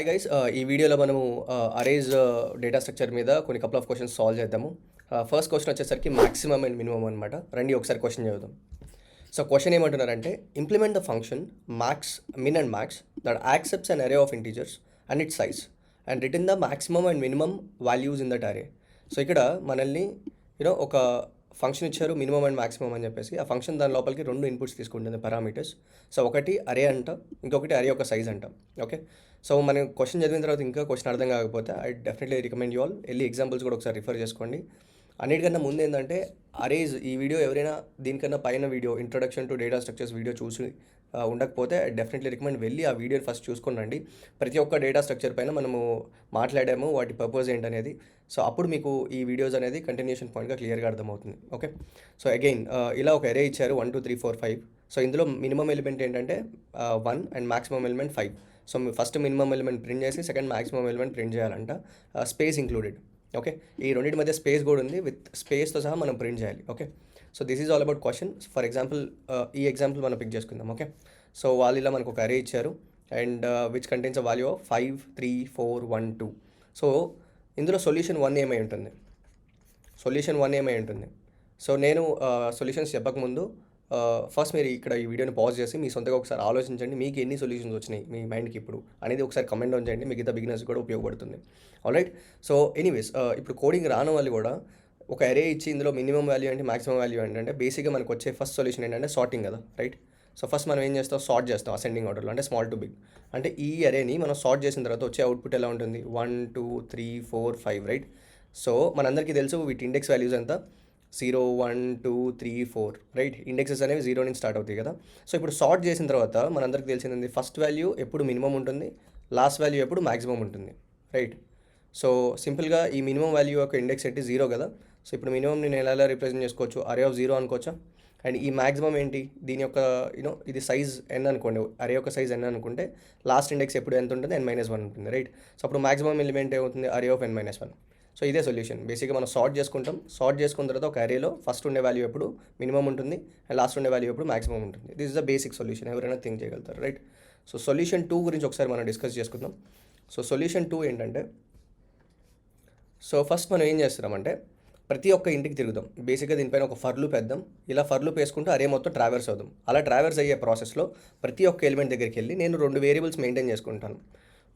Hi guys, ఈ వీడియోలో మనము అరేజ్ డేటా స్ట్రక్చర్ మీద కొన్ని కపుల్ ఆఫ్ క్వశ్చన్స్ సాల్వ్ చేద్దాము. ఫస్ట్ క్వశ్చన్ వచ్చేసరికి మాక్సిమం అండ్ మినిమం అనమాట. రండి ఒకసారి క్వశ్చన్ చదువుదాం. సో క్వశ్చన్ ఏమంటున్నారంటే, implement the function max min and max that accepts an array of integers and it size and return the maximum and minimum values in that array. So ఇక్కడ మనల్ని ఒక function ఇచ్చారు, minimum and maximum అని చెప్పేసి. ఆ function దాని లోపలికి రెండు ఇన్పుట్స్ తీసుకుంటుంది, పారామీటర్స్. సో ఒకటి అరే అంట, ఇంకొకటి అరే యొక్క సైజ్ అంట. ఓకే, సో మనం క్వశ్చన్ చదివిన తర్వాత ఇంకా క్వశ్చన్ అర్థం కాకపోతే I definitely recommend you all వెళ్ళి ఎగ్జాంపుల్స్ కూడా ఒకసారి రిఫర్ చేసుకోండి. అన్నిటికన్నా ముందు ఏంటంటే, అరేజ్ ఈ వీడియో ఎవరైనా దీనికన్నా పైన video introduction to data structures video చూసి ఉండకపోతే ఐ డెఫినెట్లీ రికమెండ్ వెళ్ళి ఆ వీడియోని ఫస్ట్ చూసుకొని రండి. ప్రతి ఒక్క డేటా స్ట్రక్చర్ పైన మనము మాట్లాడాము, వాటి పర్పస్ ఏంటనేది. సో అప్పుడు మీకు ఈ వీడియోస్ అనేది కంటిన్యూషన్ పాయింట్గా క్లియర్గా అర్థమవుతుంది. ఓకే, సో అగైన్ ఇలా ఒక అరే ఇచ్చారు 1 2 3 4 5. సో ఇందులో మినిమం ఎలిమెంట్ ఏంటంటే 1 and maximum element 5. So first minimum element print చేసి సెకండ్ మాక్సిమం ఎలిమెంట్ ప్రింట్ చేయాలంట, స్పేస్ ఇంక్లూడెడ్. ఓకే, ఈ రెండింటి మధ్య స్పేస్ కూడా ఉంది, విత్ స్పేస్తో సహా మనం ప్రింట్ చేయాలి. Okay, so this is all about question. For example ఈ ఎగ్జాంపుల్ మనం పిక్ చేసుకుందాం. ఓకే, సో వాళ్ళు ఇలా మనకు ఒక అరే ఇచ్చారు and which contains a value of 5 3 4 1 2. So ఇందులో సొల్యూషన్ 1 ఏమై ఉంటుంది, సొల్యూషన్ 1 ఏమై ఉంటుంది. సో నేను సొల్యూషన్స్ చెప్పకముందు ఫస్ట్ మీరు ఇక్కడ ఈ వీడియోని పాజ్ చేసి మీ సొంతగా ఒకసారి ఆలోచించండి, మీకు ఎన్ని సొల్యూషన్స్ వచ్చినాయి మీ మైండ్కి ఇప్పుడు అనేది ఒకసారి కమెంట్ డౌన్ చేయండి. మిగతా బిగినర్స్ కూడా ఉపయోగపడుతుంది. ఆల్రైట్, సో ఎనీవేస్ ఇప్పుడు కోడింగ్ రాని వాళ్ళు కూడా ఒక అరే ఇచ్చి ఇందులో మినిమం వాల్యూ అంటే మాక్సిమం వాల్యూ ఏంటంటే బేసిక్గా మనకు వచ్చే ఫస్ట్ సొల్యూషన్ ఏంటంటే సార్టింగ్ కదా, రైట్. సో ఫస్ట్ మనం ఏం చేస్తాం, సార్ట్ చేస్తాం అసెండింగ్ ఆర్డర్లో, అంటే స్మాల్ టు బిగ్. అంటే ఈ అరేని మనం సార్ట్ చేసిన తర్వాత వచ్చే అవుట్పుట్ ఎలా ఉంటుంది, 1 2 3 4 5, రైట్. సో మనందరికీ తెలుసు వీటి ఇండెక్స్ వాల్యూస్ ఎంత, 0 1 2 3 4, రైట్. ఇండెక్సెస్ అనేవి 0 నుంచి స్టార్ట్ అవుతాయి కదా. సో ఇప్పుడు సార్ట్ చేసిన తర్వాత మనందరికీ తెలిసింది ఫస్ట్ వాల్యూ ఎప్పుడు మినిమం ఉంటుంది, లాస్ట్ వాల్యూ ఎప్పుడు మాక్సిమం ఉంటుంది, రైట్. సో సింపుల్గా ఈ మినిమం వాల్యూ యొక్క ఇండెక్స్ ఏంటి, 0 కదా. సో ఇప్పుడు మినిమం నేను ఎలా రిప్రజెంట్ చేసుకోవచ్చు, అరే ఆఫ్ 0 అనుకోవచ్చా. అండ్ ఈ మాక్సిమం ఏంటి, దీని యొక్క ఇది సైజ్ n అనుకోండి, అరే యొక్క సైజ్ n అనుకుంటే లాస్ట్ ఇండెక్స్ ఎప్పుడు ఎంత ఉంటుంది, n-1 ఉంటుంది, రైట్. సో అప్పుడు మాక్సిమం ఎలిమెంట్ ఏమవుతుంది, అరే ఆఫ్ n-1. సో ఇదే సొల్యూషన్. బేసిక్గా మనం సార్ట్ చేసుకుంటాం, సార్ట్ చేసుకున్న తర్వాత ఒక అరేలో ఫస్ట్ ఉండే వాల్యూ ఎప్పుడు మినిమం ఉంటుంది అండ్ లాస్ట్ ఉండే వాల్యూ ఎప్పుడు మాక్సిమం ఉంటుంది. This is the basic solution, ఎవరైనా థింక్ చేయగలుగుతారు, రైట్. సో సొల్యూషన్ 2 గురించి ఒకసారి మనం డిస్కస్ చేసుకుందాం. సో సొల్యూషన్ 2 ఏంటంటే, సో ఫస్ట్ మనం ఏం చేస్తున్నామంటే ప్రతి ఒక్క ఇంటికి తిరుగుదాం. బేసిక్గా దీనిపైన ఒక ఫర్ లూప్ వేద్దాం. ఇలా ఫర్ లూప్ వేసుకుంటూ అరే మొత్తం ట్రావెర్స్ అవుదాం. అలా ట్రావెర్స్ అయ్యే ప్రాసెస్లో ప్రతి ఒక్క ఎలిమెంట్ దగ్గరికి వెళ్ళి నేను 2 వేరియబుల్స్ మెయింటైన్ చేసుకుంటాను.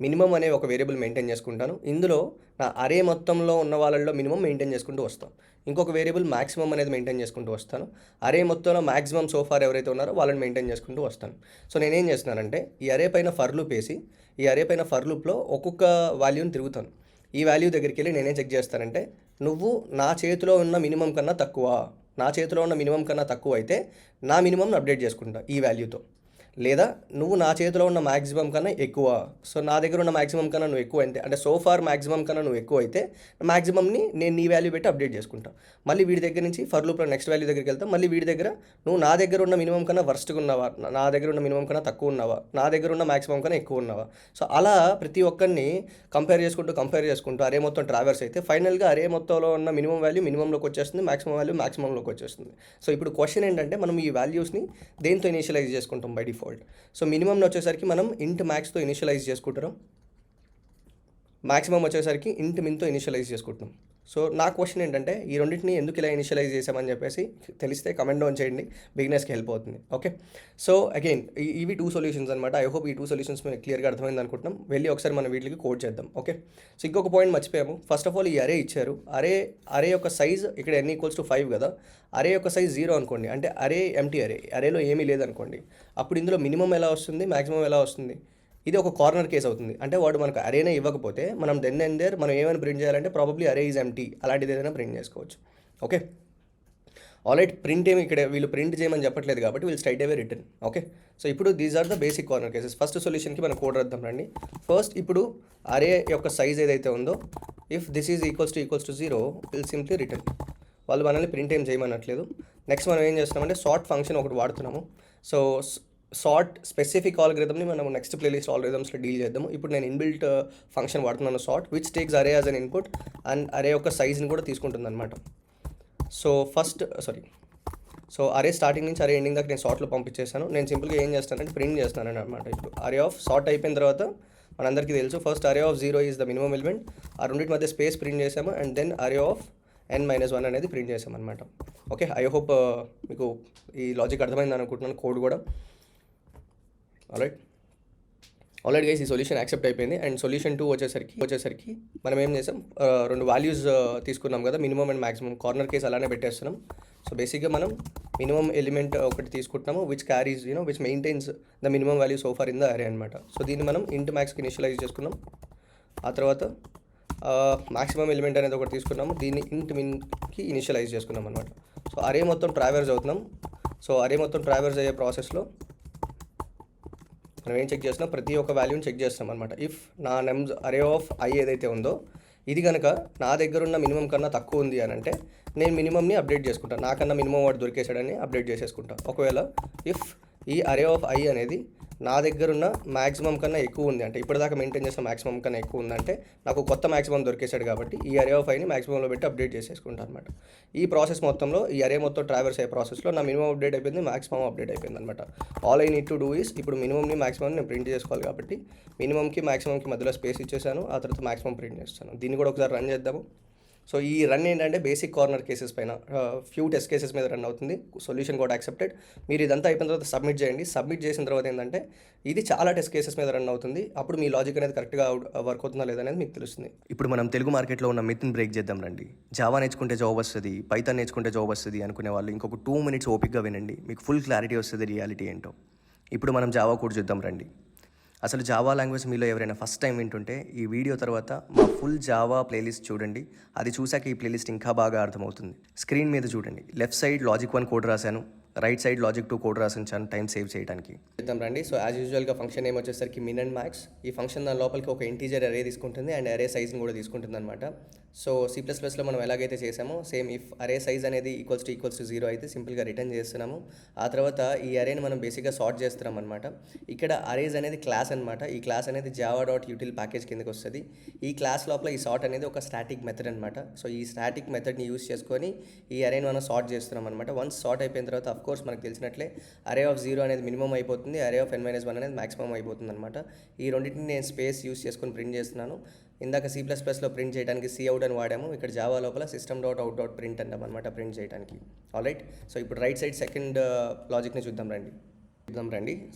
మినిమం అనే ఒక వేరియబుల్ మెయింటైన్ చేసుకుంటాను. ఇందులో నా అరే మొత్తంలో ఉన్న వాళ్ళల్లో మినిమం మెయింటైన్ చేసుకుంటూ వస్తాను. ఇంకొక వేరియబుల్ మాక్సిమం అనేది మెయింటైన్ చేసుకుంటూ వస్తాను. అరే మొత్తంలో మాక్సిమం సోఫార్ ఎవరైతే ఉన్నారో వాళ్ళని మెయింటైన్ చేసుకుంటూ వస్తాను. సో నేనేం చేస్తున్నానంటే ఈ అరే పైన ఫర్ లూప్ వేసి ఈ అరే పైన ఫర్ లూప్లో ఒక్కొక్క వాల్యూని తిరుగుతాను. ఈ వాల్యూ దగ్గరికి వెళ్ళి నేనేం చెక్ చేస్తానంటే, నువ్వు నా చేతిలో ఉన్న మినిమం కన్నా తక్కువ, నా చేతిలో ఉన్న మినిమం కన్నా తక్కువ అయితే నా మినిమంని అప్డేట్ చేసుకుంటా ఈ వాల్యూతో. లేదా నువ్వు నా చేతిలో ఉన్న మ్యాక్సిమం కన్నా ఎక్కువ, సో నా దగ్గర ఉన్న మ్యాక్సిమం కన్నా నువ్వు ఎక్కువ అయితే, అంటే సోఫార్ మ్యాక్సిమం కన్నా నువ్వు ఎక్కువ అయితే మ్యాక్సిమంని నేను నీ వాల్యూ పెట్టి అప్డేట్ చేసుకుంటా. మళ్ళీ వీడి దగ్గర నుంచి ఫర్ లూప్లో నెక్స్ట్ వాల్యూ దగ్గరికి వెళ్తాం. మళ్ళీ వీడి దగ్గర నువ్వు నా దగ్గర ఉన్న మినిమం కన్నా వర్స్ట్గా ఉన్నావా, నా దగ్గర ఉన్న మినిమం కన్నా తక్కువ ఉన్నావా, నా దగ్గర ఉన్న మ్యాక్సిమం కన్నా ఎక్కువ ఉన్నావా. సో అలా ప్రతి ఒక్కరిని కంపేర్ చేసుకుంటూ అరే మొత్తం ట్రావెర్స్ అయితే ఫైనల్గా అరే మొత్తంలో ఉన్న మినిమం వాల్యూ మినిమంలోకి వచ్చేస్తుంది, మాక్సిమం వాల్యూ మాక్సిమంలోకి వచ్చేస్తుంది. సో ఇప్పుడు క్వశ్చన్ ఏంటంటే, మనం ఈ వాల్యూస్ని దేంతో ఇనిషియలైజ్ చేసుకుంటాం బై డిఫాల్ట్. సో మినిమంలో వచ్చేసరికి మనం ఇంట్ మ్యాక్స్తో ఇనిషియలైజ్ చేసుకుంటాం, మాక్సిమం వచ్చేసరికి ఇంట్ మిన్తో ఇనిషియలైజ్ చేసుకుంటున్నాం. సో నా క్వశ్చన్ ఏంటంటే, ఈ రెండింటిని ఎందుకు ఇలా ఇనిషియలైజ్ చేసామని చెప్పేసి తెలిస్తే కమెంట్ డౌన్ చేయండి, బిగినర్స్కి హెల్ప్ అవుతుంది. ఓకే, సో అగైన్ ఇవి 2 సొల్యూషన్స్ అనమాట. ఐ హోప్ ఈ 2 సొల్యూషన్స్ మీకు క్లియర్గా అర్థమైంది అనుకుంటున్నాం. వెళ్ళి ఒకసారి మనం వీటికి కోడ్ చేద్దాం. ఓకే, సో ఇంకొక పాయింట్ మర్చిపోయాము. ఫస్ట్ ఆఫ్ ఆల్ ఈ అరే ఇచ్చారు, అరే యొక్క సైజ్ ఇక్కడ n=5 కదా. అరే యొక్క సైజ్ 0 అనుకోండి, అంటే అరే ఎంటీ అరేలో ఏమీ లేదనుకోండి. అప్పుడు ఇందులో మినిమం ఎలా వస్తుంది, మాక్సిమం ఎలా వస్తుంది. ఇది ఒక కార్నర్ కేస్ అవుతుంది. అంటే వాడు మనకు అరేనే ఇవ్వకపోతే మనం దెన్ అండ్ దేర్ మనం ఏమైనా ప్రింట్ చేయాలంటే ప్రాబబ్లీ అరే ఈజ్ ఎంటీ అలాంటిది ఏదైనా ప్రింట్ చేసుకోవచ్చు. Okay, alright. ప్రింట్ ఏమి ఇక్కడ వీళ్ళు ప్రింట్ చేయమని చెప్పట్లేదు కాబట్టి వీళ్ళు straight away return. Okay, so ఇప్పుడు these are the basic corner cases. First సొల్యూషన్కి మనం కోడ్ రాద్దాం రండి. ఫస్ట్ ఇప్పుడు అరే యొక్క సైజ్ ఏదైతే ఉందో, if this is equals to 0 will simply return. వాళ్ళు మనల్ని ప్రింట్ ఏం చేయమనట్లేదు. నెక్స్ట్ మనం ఏం చేస్తున్నామంటే సార్ట్ ఫంక్షన్ ఒకటి వాడుతున్నాము. సో సార్ట్ స్పెసిఫిక్ ఆల్గరిథమ్ని మనం నెక్స్ట్ ప్లేలిస్ట్ ఆల్గరిథమ్స్లో డీల్ చేద్దాము. ఇప్పుడు నేను ఇన్బిల్ట్ ఫంక్షన్ వాడుతున్నాను, సార్ట్, విచ్ టేక్స్ అరే యాజ్ అన్ ఇన్పుట్ అండ్ అరే యొక్క సైజ్ని కూడా తీసుకుంటుంది అనమాట. సో అరే స్టార్టింగ్ నుంచి అరే ఎండింగ్ దాకా నేను సార్ట్లో పంపించేసాను. నేను సింపుల్గా ఏం చేస్తానంటే ప్రింట్ చేస్తాను అనమాట. ఇప్పుడు అరే ఆఫ్ సార్ట్ అయిపోయిన తర్వాత మనందరికీ తెలుసు first array of 0 is the minimum element, ఆ రెండింటి మధ్య స్పేస్ ప్రింట్ చేసాము and then array of n-1 అనేది ప్రింట్ చేసాం అనమాట. ఓకే, ఐ హోప్ మీకు ఈ లాజిక్ అర్థమైంది అనుకుంటున్నాను, కోడ్ కూడా. ఆల్రెడీ గైస్ ఈ సొల్యూషన్ యాక్సెప్ట్ అయిపోయింది. అండ్ సొల్యూషన్ 2 వచ్చేసరికి మనం ఏం చేసాం, రెండు వాల్యూస్ తీసుకున్నాం కదా, minimum and maximum. Corner case అలానే పెట్టేస్తున్నాం. సో బేసిక్గా మనం మినిమం ఎలిమెంట్ ఒకటి తీసుకుంటున్నాము which carries which maintains the minimum value so far in the array అనమాట. సో దీన్ని మనం ఇంట్ మ్యాక్స్కి ఇనిషియలైజ్ చేసుకున్నాం. ఆ తర్వాత మాక్సిమం ఎలిమెంట్ అనేది ఒకటి తీసుకున్నాము, దీన్ని ఇంట్ మిన్కి ఇనిషియలైజ్ చేసుకున్నాం అనమాట. సో అరే మొత్తం ట్రావెర్స్ అవుతున్నాం. సో అరే మొత్తం ట్రావెర్స్ అయ్యే ప్రాసెస్లో మనం ఏం చెక్ చేస్తున్నాం, ప్రతి ఒక్క వాల్యూని చెక్ చేస్తాం అనమాట. ఇఫ్ నా అరే ఆఫ్ ఐ ఏదైతే ఉందో ఇది కనుక నా దగ్గర ఉన్న మినిమం కన్నా తక్కువ ఉంది అని అంటే నేను మినిమంని అప్డేట్ చేసుకుంటాను, నాకన్నా మినిమం వాడు దొరికేసాడని అప్డేట్ చేసేసుకుంటాను. ఒకవేళ ఇఫ్ ఈ అరే ఆఫ్ ఐ అనేది నా దగ్గర ఉన్న మ్యాక్సిమం కన్నా ఎక్కువ ఉంది అంటే, ఇప్పటిదాకా మెయింటైన్ చేసిన మ్యాక్సిమం కన్నా ఎక్కువ ఉందంటే నాకు కొత్త మ్యాక్సిమం దొరికేసాడు కాబట్టి ఈ అరే ఆఫ్ ఐని మ్యాక్సిమంలో పెట్టి అప్డేట్ చేసేసుకుంటాను అనమాట. ఈ ప్రాసెస్ మొత్తంలో ఈ అరే మొత్తం ట్రావెర్స్ అయ్యే ప్రాసెస్లో నా మినిమం అప్డేట్ అయిపోయింది, మ్యాక్సిమం అప్డేట్ అయిపోయింది అనమాట. All I need to do is ఇప్పుడు మినిమంని మ్యాక్సిమం నేను ప్రింట్ చేసుకోవాలి కాబట్టి మినిమంకి మ్యాక్సిమంకి మధ్యలో స్పేస్ ఇచ్చేసాను, ఆ తర్వాత మ్యాక్సిమం ప్రింట్ చేస్తాను. దీన్ని కూడా ఒకసారి రన్ చేద్దాము. సో ఈ రన్ ఏంటంటే బేసిక్ కార్నర్ కేసెస్ పైన ఫ్యూ టెస్ట్ కేసెస్ మీద రన్ అవుతుంది. సొల్యూషన్ కూడా యాక్సెప్టెడ్. మీరు ఇదంతా అయిపోయిన తర్వాత సబ్మిట్ చేయండి. సబ్మిట్ చేసిన తర్వాత ఏంటంటే ఇది చాలా టెస్ట్ కేసెస్ మీద రన్ అవుతుంది. అప్పుడు మీ లాజిక్ అనేది కరెక్ట్గా వర్క్ అవుతుందా లేదనేది మీకు తెలుస్తుంది. ఇప్పుడు మనం తెలుగు మార్కెట్లో ఉన్న మిత్ని బ్రేక్ చేద్దాం రండి. జావా నేర్చుకుంటే జాబ్ వస్తుంది, పైథాన్ నేర్చుకుంటే జాబ్ వస్తుంది అనుకునే వాళ్ళు ఇంకొక 2 minutes ఓపిక్గా వినండి, మీకు ఫుల్ క్లారిటీ వస్తుంది రియాలిటీ ఏంటో. ఇప్పుడు మనం జావా కోడ్ చూద్దాం రండి. అసలు జావా లాంగ్వేజ్ మీలో ఎవరైనా ఫస్ట్ టైం వింటుంటే ఈ వీడియో తర్వాత మా ఫుల్ జావా ప్లేలిస్ట్ చూడండి. అది చూసాక ఈ ప్లేలిస్ట్ ఇంకా బాగా అర్థమవుతుంది. స్క్రీన్ మీద చూడండి, లెఫ్ట్ సైడ్ లాజిక్ 1 కోడ్ రాశాను, రైట్ సైడ్ లాజిక్ 2 కోడ్ రాసించాను టైం సేవ్ చేయడానికి. చూద్దాం రండి. సో యాజ్ యూజువల్గా ఫంక్షన్ నేమ్ వచ్చేసరికి మిన్ అండ్ మ్యాక్స్. ఈ ఫంక్షన్ దాని లోపలికి ఒక ఇంటీజర్ అరే తీసుకుంటుంది అండ్ అరే సైజ్ని కూడా తీసుకుంటుంది అనమాట. సో C++లో మనం ఎలాగైతే చేసామో సేమ్ ఇఫ్ అరే సైజ్ అనేది ఈక్వల్స్ టు 0 అయితే సింపుల్గా రిటర్న్ చేస్తున్నాము. ఆ తర్వాత ఈ అరేని మనం బేసిక్గా సార్ట్ చేస్తున్నాం అనమాట. ఇక్కడ అరేస్ అనేది క్లాస్ అనమాట. ఈ క్లాస్ అనేది java.util ప్యాకేజ్ కిందకి వస్తుంది. ఈ క్లాస్ లోపల ఈ సార్ట్ అనేది ఒక స్టాటిక్ మెథడ్ అనమాట. సో ఈ స్టాటిక్ మెథడ్ని యూస్ చేసుకొని ఈ అరేని మనం సార్ట్ చేస్తున్నాం అనమాట. వన్స్ సార్ట్ అయిపోయిన తర్వాత అఫ్ కోర్స్ మనకు తెలిసినట్లే అరే ఆఫ్ 0 అనేది మినిమం అయిపోతుంది, అరే ఆఫ్ n-1 అనేది మాక్సిమం అయిపోతుంది అనమాట. ఈ రెండింటిని నేను స్పేస్ యూస్ చేసుకొని ప్రింట్ చేస్తున్నాను. ఇందాక C++లో ప్రింట్ చేయడానికి cout అని వాడాము, ఇక్కడ జావా లోపల system.out.print అంటాం అనమాట ప్రింట్ చేయడానికి. ఆల్రైట్, సో ఇప్పుడు రైట్ సైడ్ సెకండ్ లాజిక్ని చూద్దాం రండి.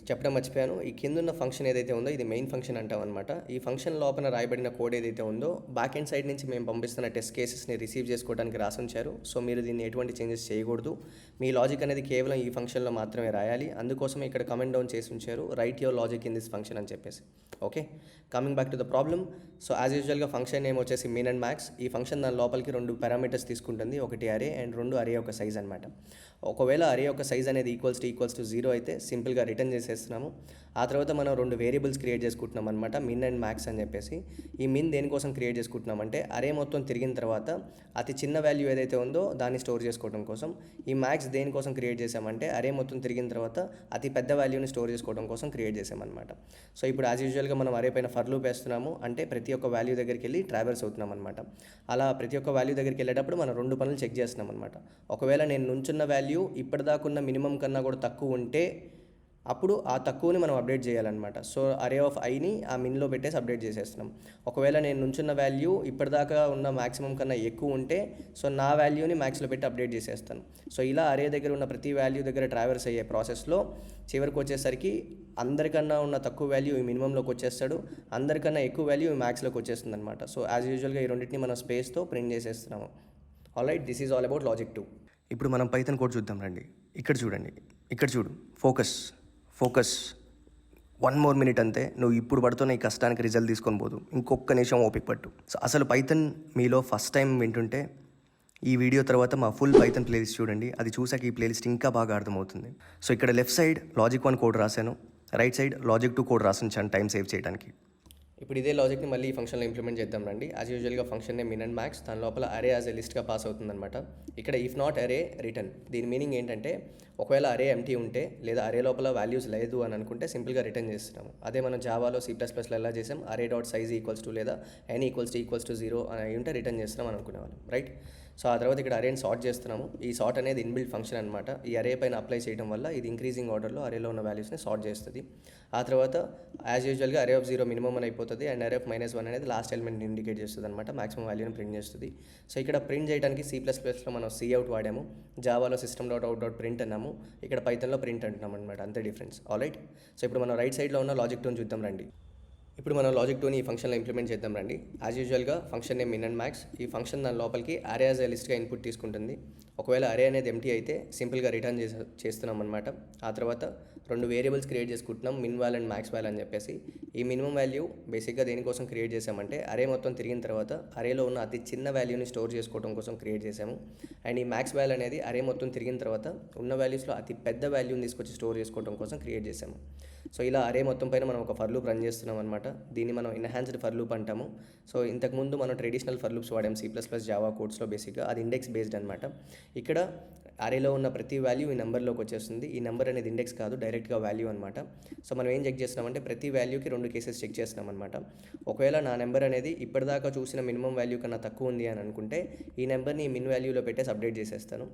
చెప్పడం మర్చిపోయాను, ఈ కింద ఉన్న ఫంక్షన్ ఏదైతే ఉందో ఇది మెయిన్ ఫంక్షన్ అంటాం అనమాట. ఈ ఫంక్షన్ లోపల రాయబడిన కోడ్ ఏదైతే ఉందో బ్యాక్ ఎండ్ సైడ్ నుంచి మేము పంపిస్తున్న టెస్ట్ కేసెస్ని రిసీవ్ చేసుకోవడానికి రాసించారు. సో మీరు దీన్ని ఎటువంటి చేంజెస్ చేయకూడదు, మీ లాజిక్ అనేది కేవలం ఈ ఫంక్షన్లో మాత్రమే రాయాలి. అందుకోసం ఇక్కడ కమెంట్ డౌన్ చేసి ఉంచారు, right your logic in this function అని చెప్పేసి. Okay, coming back to the problem. So as యూజువల్గా ఫంక్షన్ నేమ్ వచ్చేసి మిన్ అండ్ మ్యాక్స్. ఈ ఫంక్షన్ దాని లోపలికి 2 పారామీటర్స్ తీసుకుంటుంది, ఒకటి అరే అండ్ 2 అరే యొక్క సైజ్ అనమాట. ఒకవేళ అరే యొక్క సైజ్ అనేది ఈక్వల్స్ టు 0 అయితే సింపుల్గా రిటర్న్ చేసేస్తున్నాము. ఆ తర్వాత మనం 2 వేరియబుల్స్ క్రియేట్ చేసుకుంటున్నాం అనమాట, మిన్ అండ్ మ్యాక్స్ అని చెప్పేసి. ఈ మిన్ దేనికోసం క్రియేట్ చేసుకుంటున్నాం అంటే అరే మొత్తం తిరిగిన తర్వాత అతి చిన్న వాల్యూ ఏదైతే ఉందో దాన్ని స్టోర్ చేసుకోవడం కోసం. ఈ మ్యాక్స్ దేనికోసం క్రియేట్ చేసామంటే అరే మొత్తం తిరిగిన తర్వాత అతి పెద్ద వాల్యూని స్టోర్ చేసుకోవడం కోసం క్రియేట్ చేసామన్నమాట. సో ఇప్పుడు యాజ్ యూజువల్గా మనం అరే పైన ఫర్ లూప్ వేస్తున్నాము, అంటే ప్రతి ఒక్క వాల్యూ దగ్గరికి వెళ్ళి ట్రావెల్స్ అవుతున్నాం అనమాట. అలా ప్రతి ఒక్క వాల్యూ దగ్గరికి వెళ్ళేటప్పుడు మనం 2 పనులు చెక్ చేస్తున్నాం అనమాట. ఒకవేళ నేను నుంచున్న వాల్యూ ఇప్పటిదాకున్న మినిమం కన్నా కూడా తక్కువ ఉంటే అప్పుడు ఆ తక్కువని మనం అప్డేట్ చేయాలన్నమాట. సో అరే ఆఫ్ ఐని ఆ మిన్లో పెట్టేసి అప్డేట్ చేసేస్తున్నాం. ఒకవేళ నేను నుంచున్న వాల్యూ ఇప్పటిదాకా ఉన్న మ్యాక్సిమం కన్నా ఎక్కువ ఉంటే సో నా వాల్యూని మ్యాక్స్లో పెట్టి అప్డేట్ చేసేస్తాను. సో ఇలా అరే దగ్గర ఉన్న ప్రతి వాల్యూ దగ్గర ట్రావెర్స్ అయ్యే ప్రాసెస్లో చివరికి వచ్చేసరికి అందరికన్నా ఉన్న తక్కువ వాల్యూ ఈ మినిమంలోకి వచ్చేస్తాడు, అందరికన్నా ఎక్కువ వాల్యూ ఈ మ్యాక్స్లోకి వచ్చేస్తుంది అనమాట. సో యాజ్ యూజువల్గా ఈ రెండింటిని మనం స్పేస్తో ప్రింట్ చేసేస్తున్నాము. Alright, this is all about logic 2. ఇప్పుడు మనం పైథాన్ కోడ్ చూద్దాం రండి. ఇక్కడ చూడండి, ఇక్కడ చూడు, ఫోకస్ 1 more minute అంతే. నువ్వు ఇప్పుడు పడుతున్న ఈ కష్టానికి రిజల్ట్ తీసుకొని పోదు, ఇంకొక నిమిషం ఓపిక పట్టు. సో అసలు పైథాన్ మీలో ఫస్ట్ టైం వింటుంటే ఈ వీడియో తర్వాత మా ఫుల్ పైథాన్ ప్లేలిస్ట్ చూడండి, అది చూసాక ఈ ప్లేలిస్ట్ ఇంకా బాగా అర్థమవుతుంది. సో ఇక్కడ లెఫ్ట్ సైడ్ లాజిక్ 1 కోడ్ రాశాను, రైట్ సైడ్ లాజిక్ 2 కోడ్ రాసించాను టైం సేవ్ చేయడానికి. ఇప్పుడు ఇదే లాజిక్ని మళ్ళీ ఈ ఫంక్షన్లో ఇంప్లిమెంట్ చేద్దాం రండి. యాజ్ యూజువల్గా function name min and max, దాని లోపల అరే యాజ్ ఎ లిస్ట్గా పాస్ అవుతుందన్నమాట. ఇక్కడ ఇఫ్ నాట్ అరే రిటర్న్, దీని మీనింగ్ ఏంటంటే ఒకవేళ అరే ఎంటీ ఉంటే లేదా అరే లోపల వాల్యూస్ లేదు అని అనుకుంటే సింపుల్గా రిటర్న్ చేస్తున్నాము. అదే మనం జావాలో C++లో ఎలా చేసాం, అరే డాట్ సైజ్ ఈక్వల్స్ టు లేదా n ఈక్వల్స్ టు 0 అని ఉంటే రిటర్న్ చేస్తున్నాం అని అనుకునేవాళ్ళం, రైట్. సో ఆ తర్వాత ఇక్కడ అరేని సార్ట్ చేస్తున్నాము. ఈ సార్ట్ అనేది ఇన్బిల్ట్ ఫంక్షన్ అనమాట. ఈ అరే పైన అప్లై చేయడం వల్ల ఇది ఇంక్రీజింగ్ ఆర్డర్లో అరేలో ఉన్న వాల్యూస్ని సార్ట్ చేస్తుంది. ఆ తర్వాత యాజ్ యూజువల్గా అరే ఆఫ్ 0 మినిమం అని అయిపోతుంది అండ్ అరే ఆఫ్ -1 అనేది లాస్ట్ ఎలిమెంట్ని ఇండికేట్ చేస్తుంది అనమాట, మాక్సిమం వాల్యూని ప్రింట్ చేస్తుంది. సో ఇక్కడ ప్రింట్ చేయడానికి C++లో మనం అవుట్ వాడాము, జావాలో system.out.print అన్నాము, ఇక్కడ పైథాన్లో ప్రింట్ అంటున్నాం అనమాట, అంతే డిఫరెన్స్. ఆల్రైట్. సో ఇప్పుడు మనం రైట్ సైడ్లో ఉన్న లాజిక్ 2 చూద్దాం రండి. ఇప్పుడు మనం లాజిక్ 2ని ఈ ఫంక్షన్లో ఇంప్లిమెంట్ చేద్దాం రండి. యాజ్ యూజువల్గా function name min and max. ఈ ఫంక్షన్ దాని లోపలికి అరే యాజ్ ఏ లిస్ట్గా ఇన్పుట్ తీసుకుంటుంది. ఒకవేళ అరే అనేది ఎంటీ అయితే సింపుల్గా రిటర్న్ చేస్తున్నాం అనమాట. ఆ తర్వాత 2 వేరియబుల్స్ క్రియేట్ చేసుకుంటున్నాం, min val and max val అని చెప్పేసి. ఈ మినిమం వాల్యూ బేసిక్గా దేనికోసం క్రియేట్ చేసామంటే అరే మొత్తం తిరిగిన తర్వాత అరేలో ఉన్న అతి చిన్న వాల్యూని స్టోర్ చేసుకోవడం కోసం క్రియేట్ చేసాము. అండ్ ఈ max val అనేది అరే మొత్తం తిరిగిన తర్వాత ఉన్న వాల్యూస్లో అతి పెద్ద వాల్యూని తీసుకొచ్చి స్టోర్ చేసుకోవడం కోసం క్రియేట్ చేసాము. సో ఇలా అరే మొత్తం పైన మనం ఒక ఫర్ లూప్ రన్ చేస్తున్నాం అనమాట. దీన్ని మనం ఎన్హాన్స్డ్ ఫర్ లూప్ అంటాము. సో ఇంతకుముందు మనం ట్రెడిషనల్ ఫర్ లూప్స్ వాడాం C++ జావా కోడ్స్లో, బేసిక్గా అది ఇండెక్స్ బేస్డ్ అనమాట. ఇక్కడ అరేలో ఉన్న ప్రతి వాల్యూ ఈ నెంబర్లోకి వచ్చేస్తుంది. ఈ నెంబర్ అనేది ఇండెక్స్ కాదు, డైరెక్ట్గా వాల్యూ అనమాట. సో మనం ఏం చెక్ చేస్తున్నామంటే ప్రతి వాల్యూకి 2 కేసెస్ చెక్ చేస్తున్నాం అనమాట. ఒకవేళ నా నెంబర్ అనేది ఇప్పటిదాకా చూసిన మినిమం వాల్యూ కన్నా తక్కువ ఉంది అని అనుకుంటే ఈ నెంబర్ని మిన్ వాల్యూలో పెట్టేసి అప్డేట్ చేసేస్తాను.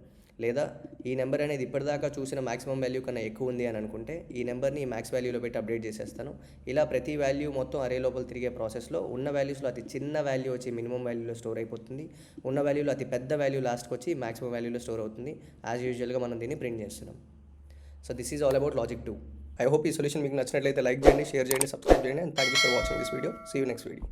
లేదా ఈ నెంబర్ అనేది ఇప్పటిదాకా చూసిన మాక్సిమం వాల్యూ కన్నా ఎక్కువ ఉంది అని అనుకుంటే ఈ నెంబర్ని మ్యాక్స్ వాల్యూలో పెట్టి అప్డేట్ చేసేస్తాను. ఇలా ప్రతి వాల్యూ మొత్తం అరే లోపల తిరిగే ప్రాసెస్లో ఉన్న వాల్యూస్లో అతి చిన్న వాల్యూ వచ్చి మినిమం వాల్యూలో స్టోర్ అయిపోతుంది, ఉన్న వాల్యూలో అతి పెద్ద వాల్యూ లాస్ట్కి వచ్చి మాక్సిమం వాల్యూలో స్టోర్ అవుతుంది. యాజ్ యూజువల్గా మనం దీన్ని ప్రింట్ చేస్తున్నాం. So this is all about logic 2. I hope ఈ సొల్యూషన్ మీకు నచ్చినట్లయితే లైక్ చేయండి, షేర్ చేయండి, సబ్స్క్రైబ్ చేయండి. And thank you for watching this video. See you next video.